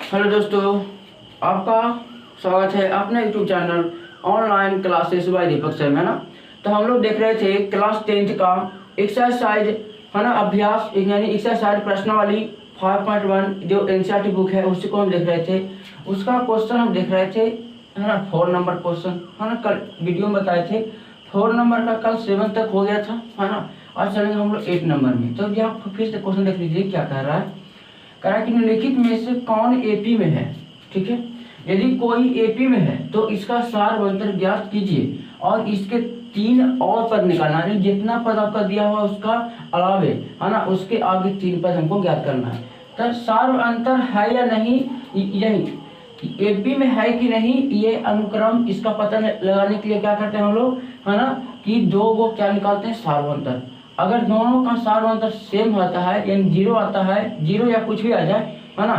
Hello दोस्तों, आपका स्वागत है अपने YouTube channel online classes bye दीपक सर में ना। तो हम लोग देख रहे थे क्लास 10th का एक्सरसाइज है ना, अभ्यास यानी एक्सरसाइज प्रश्नावली 5.1 जो एनसीईआरटी बुक है उसको हम देख रहे थे। उसका क्वेश्चन हम देख रहे थे है ना, 4 नंबर क्वेश्चन है ना। कल वीडियो में बताए थे 4 नंबर का कल 7 तक हो गया था है ना। आज चलेंगे हम लोग 8 नंबर में। तो यहाँ फिर से क्वेश्चन देख लीजिए क्या कह रहा है। कह रहा है कि निम्नलिखित में से कौन एपी में है। ठीक है, यदि कोई एपी में है तो इसका सारवंतर ज्ञात कीजिए और इसके 3 और पद निकालना है। जितना पद आपका दिया हुआ उसका अलावे है ना, उसके आगे 3 पद हमको ज्ञात करना है। तो सारवंतर है या नहीं, यही एपी में है कि नहीं, ये अनुक्रम इसका पता लगाने के लिए क्या करते हैं हम लोग है ना, कि 2 को क्या निकालते हैं सारवंतर। अगर दोनों का सारवंतर सेम होता है यानी 0 आता है, 0 या कुछ भी आ जाए है ना,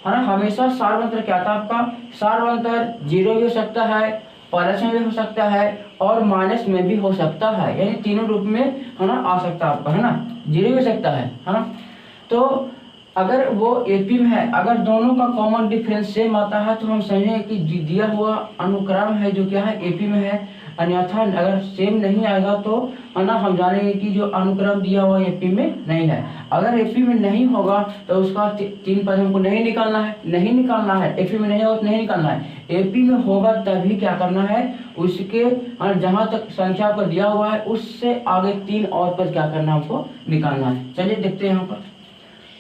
हमेशा सारवंतर क्या था आपका, सारवंतर 0 भी हो सकता है, प्लस में भी हो सकता है और माइनस में भी हो सकता है, यानी तीनों रूप में है ना आ सकता है आपका है ना। 0 भी हो सकता है ना। तो अगर वो एपी में है, अगर दोनों का कॉमन डिफरेंस सेम आता है तो हम समझेंगे कि दिया हुआ अनुक्रम है जो क्या है एपी में है। अन्यथा अगर सेम नहीं आएगा तो है ना, हम जानेंगे कि जो अनुक्रम दिया हुआ एपी में नहीं है। अगर एपी में नहीं होगा तो उसका 3 पद हमको नहीं निकालना है, नहीं निकालना है। एपी में नहीं होगा तो नहीं निकालना है। एपी में होगा तभी क्या करना है, उसके जहां तक संख्या को दिया हुआ है उससे आगे 3 और पद क्या करना है हमको निकालना है। चलिए देखते हैं। यहाँ पर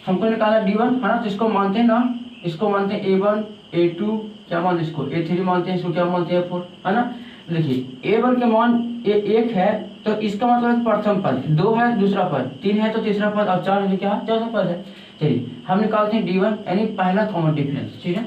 हमको निकाला D1 है ना, तो इसको मानते हैं ना, इसको मानते हैं A1 A2 क्या मानते हैं, इसको A3 मानते हैं, इसको क्या मानते हैं A4 है ना। देखिए A1 के मान 1 है तो इसका मतलब प्रथम पद, 2 है दूसरा पद, 3 है तो तीसरा पद और 4 है क्या चौथा पद है। चलिए हम निकालते हैं D1 यानी पहला कॉमन डिफरेंस। ठीक है,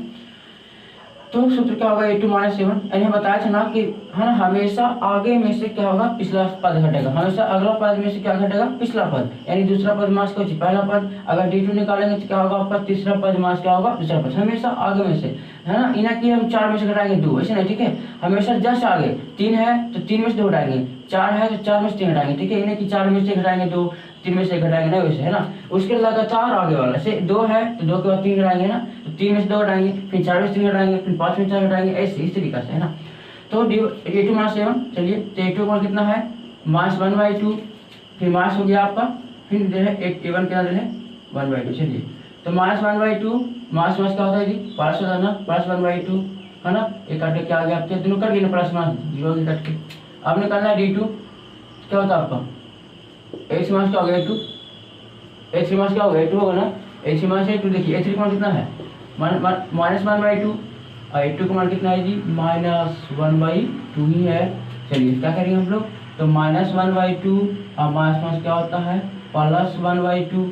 तो सूत्र क्या होगा A2 - A1। यानी बताया था ना कि है ना, हमेशा आगे में से क्या होगा पिछला पद घटेगा, हमेशा अगला पद में से क्या घटेगा पिछला पद, यानी दूसरा पद मास का पहला पद। अगर D2 निकालेंगे तो क्या होगा आपका तीसरा पद मास क्या होगा दूसरा पद, हमेशा आगे में से है ना। इन्हें कि हम 4 में से घटाएंगे 2 ऐसे नहीं, ठीक है, हमेशा जस्ट आगे 3 है तो 3 में से 2 घटाएंगे, 4 है तो 4 में से 3 घटाएंगे, ठीक है। इन्हें कि 4 में से घटाएंगे 2, 3 में से घटाएंगे ना, वैसे है ना। उसके लगातार आगे वाला जैसे 2 है तो 2 के बाद 3 घटाएंगे ना, तो 3 में से 2 घटाएंगे, फिर 4 में से 3 घटाएंगे, फिर 5 में से 4 घटाएंगे, ऐसे इस तरीके से है ना। तो A2 - A1। चलिए तो A2 का कितना है -1/2, फिर मास हो गया आपका, फिर जो है A1 क्या है 1/2। चलिए तो -1/2 मास क्या होता है जी प्लस होता है ना, +1/2 है ना। ये काट के क्या आ गया आपके दोनों कट गए ना, प्लस मास 0 की कट के। अब निकालना है D2 क्या होता है आपका H मास क्या हो गया 2, H मास क्या हो गया 2 होगा ना, H मास 2। देखिए H का मान कितना है -1/2 और A2 का मान कितना है जी -1/2 ही है। चलिए क्या करेंगे हम लोग, तो -1/2 और मास क्या होता है +1/2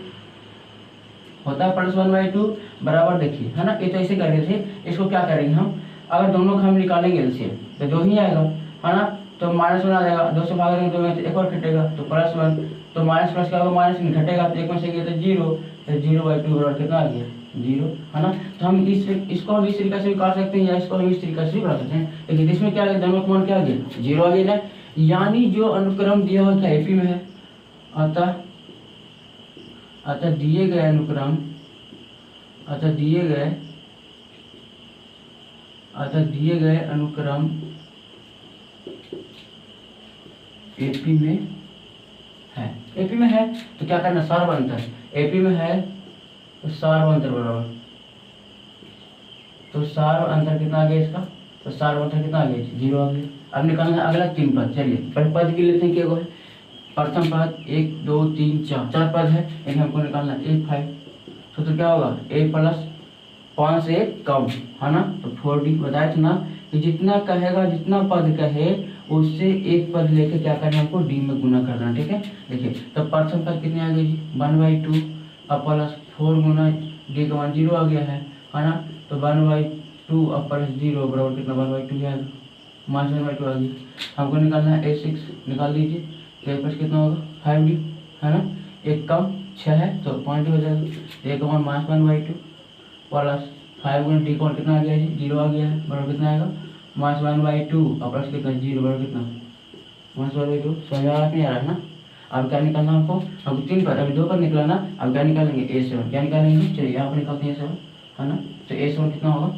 होता है, +1/2 बराबर। देखिए है ना, ये तो ऐसे कर रहे थे, इसको क्या करेंगे हम, अगर दोनों का हम निकालेंगे एलसीएम तो 2 ही आएगा है ना। तो -1 आ जाएगा, 2 से भागेंगे 2 में तो एक और घटेगा तो +1, तो माइनस क्या होगा माइनस में घटेगा तो 1 में से गया तो 0, तो 0/2 बराबर कितना आ गया 0 है ना। तो हम इसको हम इस तरीके से भी कर सकते हैं या इसको हम इस तरीके से भी कर सकते हैं। लेकिन इसमें क्या है दोनों का मान क्या आ गया 0 आ गया ना, यानी जो अनुक्रम दिया हुआ था एपी में है, अतः दिए गए अनुक्रम दिए गए अनुक्रम एपी में है। एपी में है तो क्या करना सारवंतर, एपी में है तो सारवंतर बराबर, तो सारवंतर कितना आ गया इसका, तो सारवंतर कितना आ गया 0 आ गया। अब निकालना है अगला 3 पद। चलिए पहले पद की लेते हैं क्या है, प्रथम पद 1 2 3 4 पद है, यानी हमको निकालना A5। तो क्या होगा A + 5 से कम है ना, तो 4D। बताया था ना कि जितना कहेगा जितना पद कहे उससे एक पद लेके क्या करना हमको D में गुना करना, ठीक है। देखिए तो प्रथम पद कितने आ गए जी 1/2 और +4 गुना D का मान 0 आ गया है ना। तो 1/2 और +0 बराबर कितना 1/2 आएगा, -1/2 आ गया। हमको निकालना है A6, निकाल लीजिए तो A पर कितना होगा 5D है ना, 1 कम 6 है तो पॉइंट हो जाएगा। A का मान -1/2 +5 गुना D का कितना आ गया जी 0 आ गया है, बराबर कितना आएगा -1/2 और प्लस कितना 0 बराबर कितना -1/2। समझ आ नहीं आ रहा है ना। अब क्या निकालना हमको, अब 3 पर अभी 2 पर निकला ना, अब क्या निकालेंगे A7, क्या निकालेंगे चलिए यहाँ पर निकालते हैं A7 है ना। तो ए से 1 कितना होगा,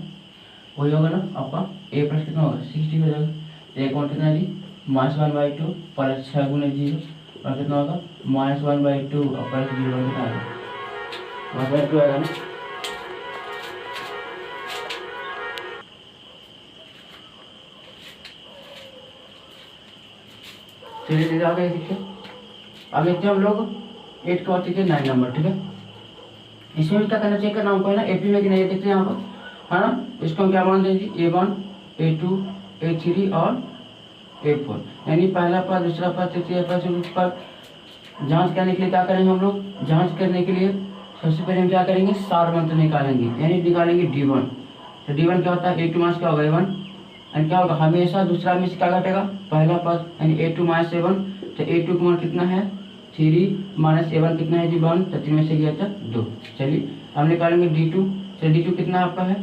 वही होगा ना आपका ए प्लस कितना होगा 60 हो जाएगा। तो एक और कितना जी -1/2 प्लस 6 गुना 0 और कितना होगा -1/2 और प्लस 0 कितना आएगा 1/2 आएगा ना। चलिए सीधे आगे देखिए, अब देखते हैं हम लोग 8 के बाद देखिए 9 नंबर, ठीक है। इसमें भी क्या करना चेक करना हमको है ना, एपी में कि नहीं देखते हैं यहाँ पर, है ना। इसको हम क्या मान देंगे A1 A2 A3 और A4, यानी पहला पद दूसरा पद तृतीय पद चतुर्थ पद। जांच करने के लिए क्या करेंगे हम लोग, जांच करने के लिए सबसे पहले हम क्या करेंगे सारवंत निकालेंगे, यानी निकालेंगे D1। तो D1 क्या होता है A2 माइनस क्या होगा A1, एंड क्या होगा हमेशा दूसरा में से क्या घटेगा पहला पद, यानी A2 माइनस A1। तो A2 का मान कितना है 3 माइनस A1 कितना है जी 1, तो 3 में से गया था 2। चलिए हम निकालेंगे D2। तो D2 कितना आपका है,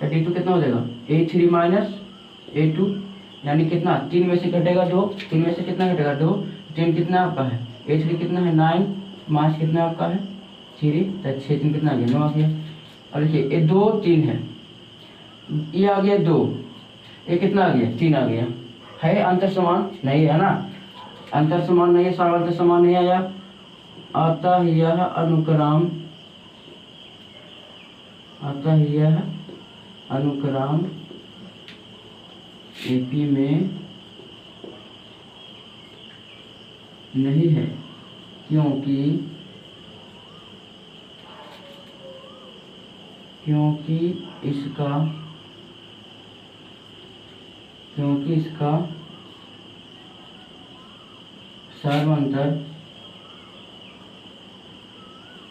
तो D2 कितना हो जाएगा A3 माइनस A2, यानी कितना 3 में से घटेगा 2, 3 में से कितना घटेगा 2, 3 कितना आपका है A3 कितना है 9 माइनस कितना आपका है 3, तो 6 3 कितना आ गया 9 आ गया। अब देखिए ये 2 3 है, ये आ गया 2, ये कितना आ गया 3 आ गया, है अंतर समान नहीं है ना, अंतर समान नहीं है, सार्वंतर समान नहीं आया। अतः यह अनुक्रम, अतः यह अनुक्रम एपी में नहीं है, क्योंकि इसका सार्वंतर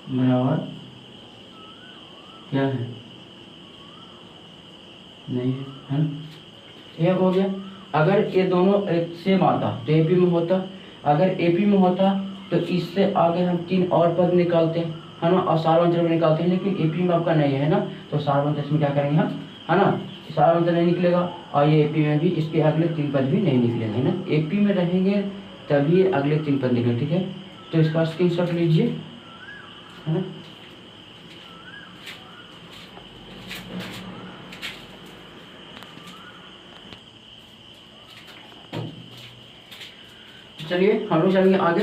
बराबर क्या है नहीं है ना। एक हो गया। अगर ये दोनों एक सेम आता तो एपी में होता, अगर एपी में होता तो इससे आगे हम 3 और पद निकालते हैं, है ना, और सार्वंतर में निकालते हैं, लेकिन एपी में आपका नहीं है ना, तो सार्वंतर में क्या करेंगे हम, है ना, सार्वंतर नहीं निकलेगा, और ये एपी में भी इसके अगले 3 पद भी नहीं निकलेंगे, है ना। एपी में रहेंगे तभी अगले 3 पद निकले, ठीक है। तो इसका स्क्रीनशॉट लीजिए, है ना। चलिए हम लोग चलेंगे आगे,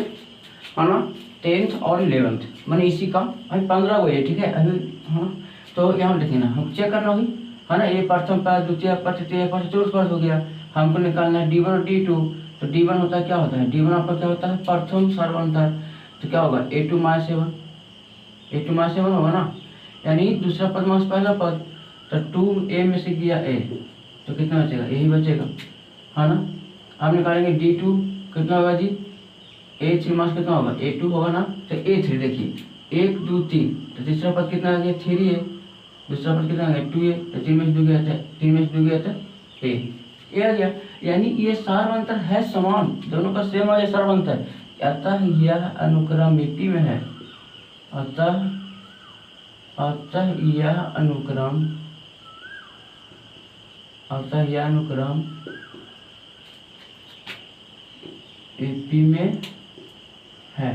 है ना। 10th और 11th मैंने इसी का अभी 15 हुए है, ठीक है अभी, है ना। तो यहाँ देखिए ना, हम चेक करना होगी, है ना। ये प्रथम पद द्वितीय पद तृतीय पद चतुर्थ पद हो गया, हमको निकालना है D1 और D2। तो D1 होता है क्या होता है, D1 आपका क्या होता है प्रथम सार्वंतर, तो क्या होगा A2 minus A1, A2 minus A1 होगा ना, यानी दूसरा पद माइनस पहला पद, तो 2A में से गया A, तो कितना बचेगा यही बचेगा, है ना। आप निकालेंगे D2 कितना होगा जी A3 माइनस कितना होगा A2 होगा ना, तो A3 देखिए 1 2 3, तो तीसरा पद कितना आ गया 3A, दूसरा पद कितना आ गया 2A, तो 3 में से 2 गया था, 3 में से 2 गया था A आ गया, यानी ये सार्वंतर है समान, दोनों का सेम आ गया सार्वंतर। अतः यह अनुक्रम एपी में है, अतः यह अनुक्रम एपी में है।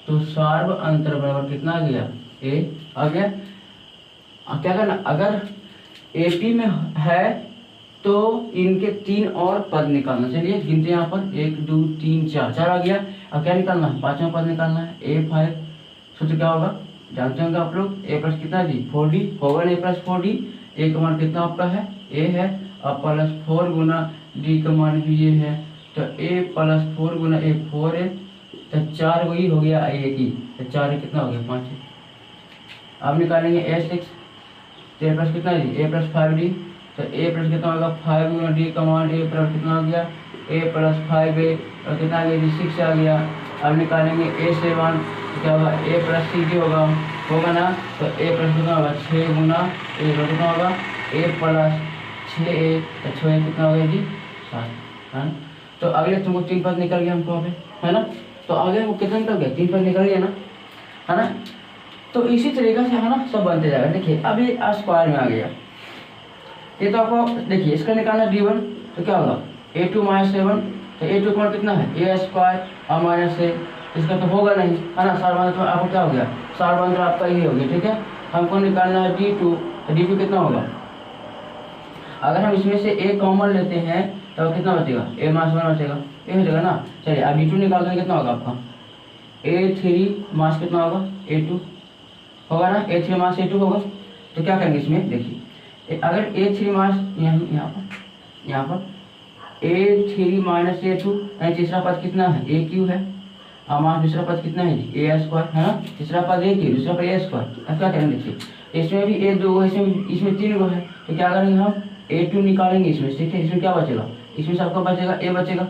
तो सार्व अंतर बराबर कितना आ गया ए आ गया। क्या करना, अगर एपी में है तो इनके 3 और पद निकालना। चलिए गिनते हैं यहाँ पर 1 2 3 4, 4 आ गया। अब क्या निकालना है, 5वां पद निकालना है A5। सूत्र क्या होगा जानते होंगे आप लोग, A प्लस कितना जी 4D होगा ना, A प्लस 4D, A का मान कितना आपका है A है, और प्लस 4 गुना D का मान भी ये है, तो A प्लस 4 गुना A 4 है, तो 4 वही हो गया A की, तो 4 कितना हो गया 5 है। अब निकालेंगे A6, तो A प्लस कितना जी A प्लस 5D, तो A प्लस कितना होगा 5 गुना D का मान A प्लस कितना हो गया A प्लस 5A, और कितना आ गया जी 6 आ गया। अब निकालेंगे A7, तो क्या होगा A प्लस 6D होगा ना, तो A प्लस कितना होगा 6 गुना A कितना होगा A प्लस 6A, तो 6 कितना हो गया जी 7, है ना। तो अगले तुमको 3 पद निकल गया हमको अभी, है ना। तो आगे वो कितना निकल गया 3 पद निकल गया ना, है ना। तो इसी तरीके से है ना सब बनते जाएगा। देखिए अब ये स्क्वायर में आ गया, ये तो आपको देखिए इसका निकालना D1, तो क्या होगा A2 माइनस A1, तो A2 का मान कितना है A स्क्वायर और माइनस A, इसका तो होगा नहीं, है ना। सारबंध तो आपको क्या हो गया, सारबंध आपका ये हो गया, ठीक है। हमको निकालना है D2, तो D2 कितना होगा, अगर हम इसमें से A कॉमन लेते हैं तो कितना बचेगा, A मास 1 बचेगा, ये हो जाएगा ना। चलिए अब D2 निकाल देंगे, कितना होगा आपका A3 मास कितना होगा A2 होगा ना, A3 मास A2 होगा। तो क्या करेंगे इसमें देखिए, अगर A3 मास यहाँ पर A3 माइनस A2, यानी तीसरा पद कितना है AQ है, और मास दूसरा पद कितना है जी A² है ना, तीसरा पद AQ, दूसरा पद A²। अब क्या करेंगे देखिए, इसमें भी A2 है, इसमें 3 गो है, तो क्या करेंगे हम A2 निकालेंगे इसमें, ठीक है। इसमें क्या बचेगा, इसमें सबका बचेगा A बचेगा,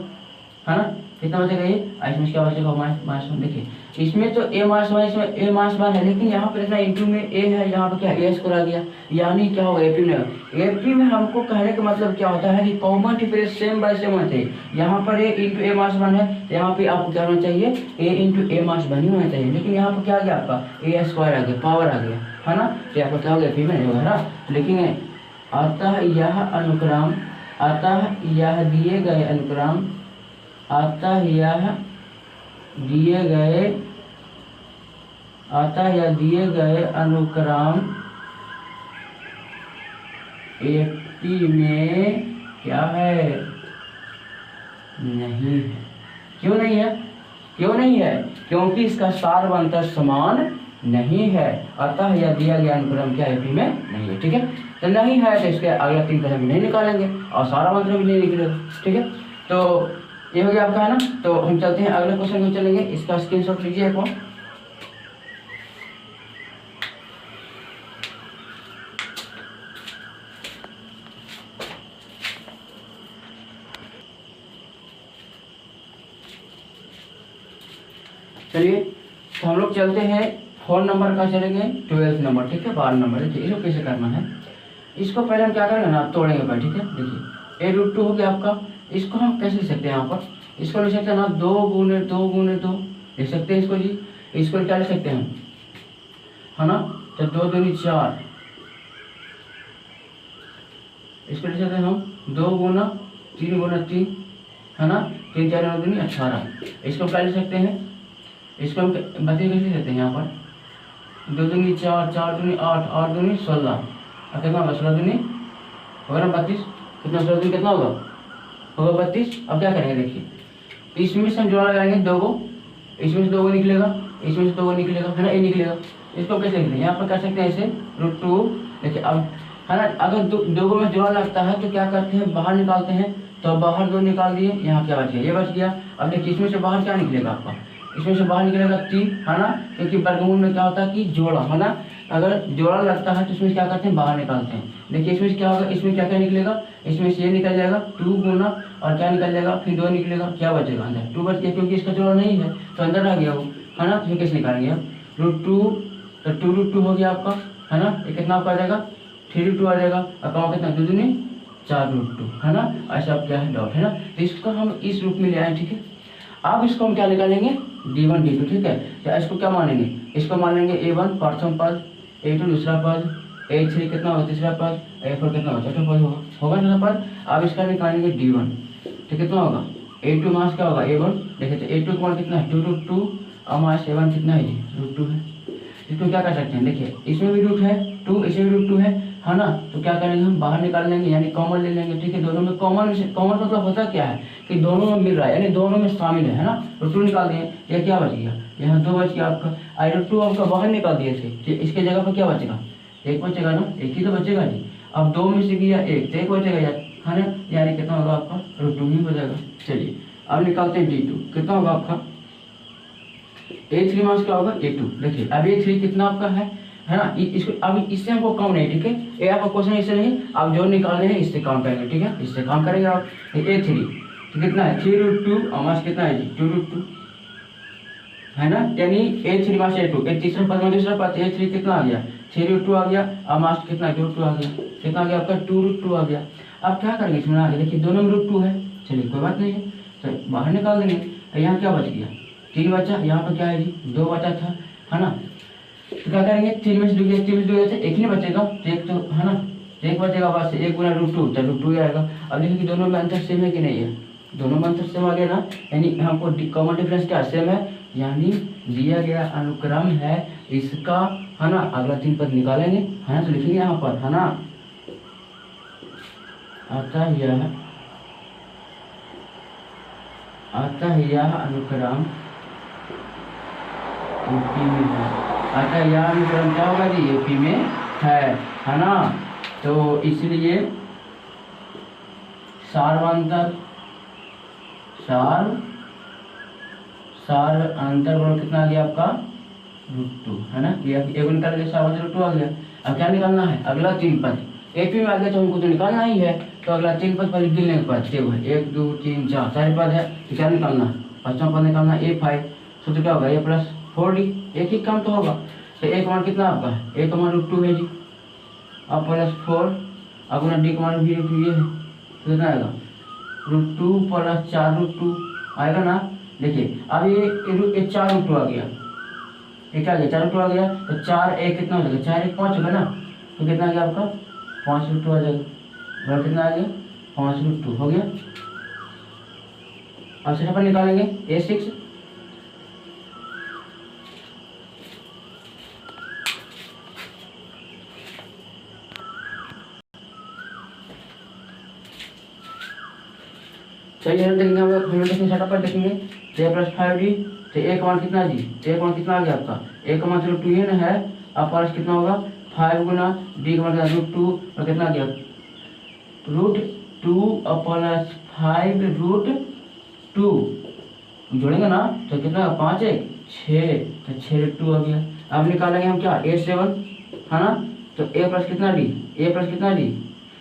है ना, कितना बचेगा ये, इसमें क्या बचेगा माइनस 1। देखिए इसमें तो A माइनस 1, इसमें A माइनस 1 है, लेकिन यहाँ पर इतना इंटू में A है, यहाँ पर क्या A² आ गया, यानी क्या होगा AP में। AP में हमको कहने का मतलब क्या होता है कि common difference same by same होना चाहिए। यहाँ पर A इंटू A माइनस 1 है, तो यहाँ पे आपको क्या होना चाहिए A इंटू A माइनस 1 ही होना चाहिए, लेकिन यहाँ पर क्या आ गया आपका A² आ गया, पावर आ गया, है ना। तो यहाँ पर क्या हो गया AP में नहीं होगा, है ना। लेकिन अतः यह अनुक्रम, अतः यह दिए गए अनुक्रम, अतः यह दिए गए अनुक्रम AP में क्या है, नहीं है। क्यों नहीं है, क्यों नहीं है, क्योंकि इसका सारबंध समान नहीं है, अतः यह दिया गया अनुक्रम क्या AP में नहीं है, ठीक है। तो नहीं है तो इसके अगला 3 कदम नहीं निकालेंगे और सारबंध भी नहीं निकलेगा, ठीक है। तो ये हो गया आपका, है ना। तो हम चलते हैं अगले क्वेश्चन में चलेंगे, इसका स्क्रीनशॉट लीजिए एक बार। चलिए तो हम लोग चलते हैं 4 नंबर का, चलेंगे 12 नंबर, ठीक है, 12 नंबर। देखिए इसको कैसे करना है, इसको पहले हम क्या करेंगे ना, तोड़ेंगे पहले, ठीक है। देखिए A√2 हो गया आपका, इसको हम कैसे लिख सकते हैं, यहाँ पर इसको लिख सकते हैं ना 2 गुने 2 लिख सकते हैं इसको जी। इसको क्या लिख सकते हैं, है ना, तो 2 दूनी 4, इसको लिख सकते हैं हम 2 गुना 3, है ना, 3 4 9 दूनी 18। इसको क्या लिख सकते हैं, इसको हम बताइए कैसे लिख सकते हैं, यहाँ पर 2 दूनी 4, 4 दूनी 8, 8 दूनी 16, और कितना होगा 16 दूनी होगा ना 32, कितना 16 दूनी कितना होगा 32। अब क्या करेंगे देखिए, इसमें से हम जोड़ा लगाएंगे 2 को, इसमें से 2 को निकलेगा, इसमें से 2 को निकलेगा, है ना, ये निकलेगा। इसको कैसे लिखते हैं, यहाँ पर कर सकते हैं ऐसे √2। देखिए अब, है ना, अगर 2 को में जोड़ा लगता है तो क्या करते हैं, बाहर निकालते हैं, तो बाहर 2 निकाल दिए, यहाँ क्या बच गया, ये बच गया। अब देखिए इसमें से बाहर क्या निकलेगा आपका, इसमें से बाहर निकलेगा 3, है ना, क्योंकि वर्गमूल में क्या होता है कि जोड़ा, है ना, अगर जोड़ा लगता है तो इसमें क्या करते हैं, बाहर निकालते हैं। देखिए इसमें क्या होगा, इसमें क्या क्या निकलेगा, इसमें से ये निकल जाएगा 2 गुना, और क्या निकल जाएगा, फिर 2 निकलेगा, क्या बचेगा अंदर 2 बच गया, क्योंकि इसका जोड़ा नहीं है तो अंदर रह गया वो, है ना। तो कैसे निकालेंगे हम √2, तो 2√2 हो गया आपका, है ना। ये कितना आपका आ जाएगा 3√2 आ जाएगा, और कहाँ कितना 2 दूनी 4√2, है ना। ऐसा आप क्या है डॉट, है ना। तो इसको हम इस रूप में ले आए, ठीक है। अब इसको हम क्या निकालेंगे D1 D2, ठीक है। तो इसको क्या मानेंगे, इसको मान लेंगे A1 प्रथम पद, A2 दूसरा पद, A3 कितना होगा तीसरा पद, A4 कितना होगा चौथा पद, होगा चौथा पद। अब इसका निकालेंगे D1, तो कितना होगा A2 मास क्या होगा A1। देखिए तो A2 का मान कितना है 2√2, और मास A1 कितना है √2 है। इसको क्या कर सकते हैं, देखिए इसमें भी रूट है 2, इसमें भी √2 है ना। तो क्या करेंगे हम बाहर निकाल लेंगे, यानी कॉमन ले लेंगे, ठीक है। दोनों में कॉमन मतलब होता क्या है कि दोनों में मिल रहा है, यानी दोनों में शामिल है ना। √2 निकाल दिए, ये क्या बच गया, यहाँ 2 बच गया आपका। √2 आपका बाहर निकाल दिए थे, तो इसके जगह पर क्या बचेगा, 1 बचेगा ना, 1 ही तो बचेगा जी। अब 2 में से गया 1, तो 1 बचेगा यार, है ना, यानी कितना होगा आपका √2 ही बचेगा। चलिए अब निकालते हैं D2, कितना होगा आपका A3 मास क्या होगा A2। देखिए अब A3 कितना आपका है ना। इसको अब इससे हमको कम नहीं, ठीक है, ये आपका क्वेश्चन इससे नहीं, आप जो निकालने हैं इससे काम करेंगे, ठीक है, इससे काम करेंगे आप। A3 तो कितना है 3√2, और मास कितना है जी 2√2, है ना, यानी A3 मास A2, एक तीसरा पद में दूसरा पद A3 कितना आ गया 3√2 आ गया, और मास कितना 2√2 आ गया, कितना आ गया आपका 2√2 आ गया। अब क्या करेंगे इसमें आगे, देखिए दोनों में √2 है, चलिए कोई बात नहीं है, तो बाहर निकाल देंगे। यहाँ क्या बच गया 3 बचा, यहाँ पर क्या है जी 2 बचा था, है ना। तो क्या करेंगे 3 में से 2 गया, 3 में से 2 गया, 1 नहीं बचेगा, तो 1 तो है ना, 1 बचेगा बस, 1 गुना √2 तो √2 ही आएगा। अब देखिए कि दोनों में अंतर सेम है कि नहीं है, दोनों मंत्र सेम आ गया ना, यानी हमको कॉमन डिफरेंस क्या सेम है, यानी दिया गया अनुक्रम है इसका, है ना, अगला 3 पद निकालेंगे, है ना, तो लिखेंगे यहाँ पर, है ना, अतः यह अनुक्रम यूपी में है, अतः यह अनुक्रम क्या होगा जी, यूपी में है ना, तो इसलिए सार अंतर बड़ा कितना आ गया आपका, √2, है ना, एक निकाल के सार अंतर √2 आ गया। अब क्या निकालना है, अगला 3 पद एपी में आ गया तो हमको तो निकालना ही है, तो अगला 3 पद पर गिनने के बाद देखो 1 2 3 4 सारे पद है, तो क्या निकालना है, 5वां पद निकालना है A5, तो क्या होगा A + 4D, एक ही काम तो होगा, तो A का मान कितना आपका है, A का मान √2 है जी, अब +4, अब ना D का मान भी √2 ये है, तो कितना आएगा √2 + 4√2 आएगा ना। देखिए अब ये 4√2 आ गया, ये क्या आ गया 4√2 आ गया, तो 4 1 कितना हो जाएगा, 4 1 5 होगा ना, तो कितना आ गया आपका 5√2 आ जाएगा, बराबर कितना आ गया 5√2 हो गया। अब से अपन निकालेंगे A6, चलिए हम देखेंगे, हम लोग सेटअप पर देखेंगे, तो A + 5D, तो A का मान कितना जी, A का मान कितना आ गया आपका, A का मान चलो 2 ही ना है, अब प्लस कितना होगा 5 गुना D का मान √2 और कितना आ गया √2 + 5√2 जोड़ेंगे ना तो कितना 5 1 6, तो 6√2 आ गया। अब निकालेंगे हम क्या A7, है ना, तो A + कितना D, A + कितना D,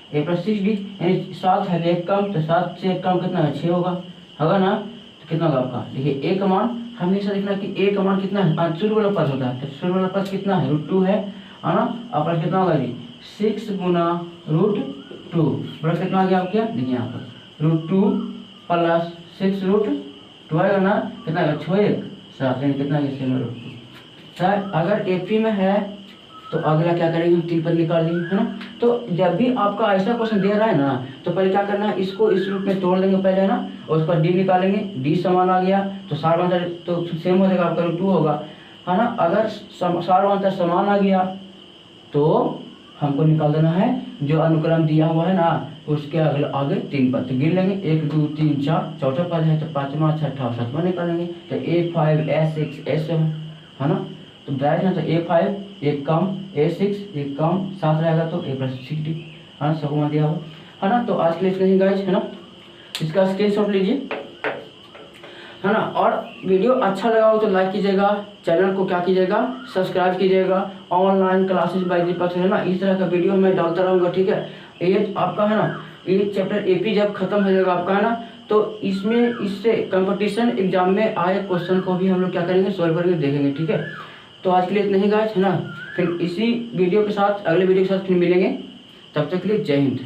A + 6D, यानी 7 है एक कम, तो 7 से एक कम कितना है 6 होगा ना, तो कितना होगा आपका, देखिए A का मान हमेशा देखना कि A का मान कितना है, शुरू वाला पद होता है, तो शुरू वाला पद कितना है √2 है ना, अब कितना होगा जी 6 गुना √2 बड़ा कितना आ गया आपके, देखिए यहाँ पर √2 + 6√2 आएगा ना, कितना आएगा 6 1 7, यानी कितना आ गया 6√2। सर अगर एपी में है तो अगला क्या करेंगे, हम 3 पद निकाल लेंगे, है ना। तो जब भी आपका ऐसा क्वेश्चन दे रहा है ना, तो पहले क्या करना है, इसको इस रूप में तोड़ लेंगे पहले, है ना, और उसका डी निकालेंगे, डी समान आ गया तो सार अंतर तो सेम हो जाएगा आपका √2 होगा, है ना। अगर सार अंतर समान आ गया तो हमको निकाल देना है जो अनुक्रम दिया हुआ है ना, उसके आगे 3 पद तो गिन लेंगे, 1 2 3 4, चौथा पद है तो 5वां 6वां 7वां निकालेंगे, तो A5 A6 A7, है ना, तो ब्रैकेट में तो A5 एक कम, A6 एक कम, 7 रहेगा तो A + 6D, है ना, सबको मान दिया हुआ, है ना। तो आज के लिए इतना ही गाइस, है ना, इसका स्क्रीनशॉट लीजिए, है ना, और वीडियो अच्छा लगा हो तो लाइक कीजिएगा, चैनल को क्या कीजिएगा सब्सक्राइब कीजिएगा। ऑनलाइन क्लासेस बाय दीपक, है ना, इस तरह का वीडियो मैं डालता रहूँगा, ठीक है। ये आपका है ना, ये चैप्टर एपी जब खत्म हो जाएगा आपका, है ना, तो इसमें इससे कंपटीशन एग्जाम में आए क्वेश्चन को भी हम लोग क्या करेंगे सॉल्व करके देखेंगे, ठीक है। तो आज के लिए इतना ही गाइस, है ना, फिर इसी वीडियो के साथ अगले वीडियो के साथ फिर मिलेंगे, तब तक के लिए जय हिंद।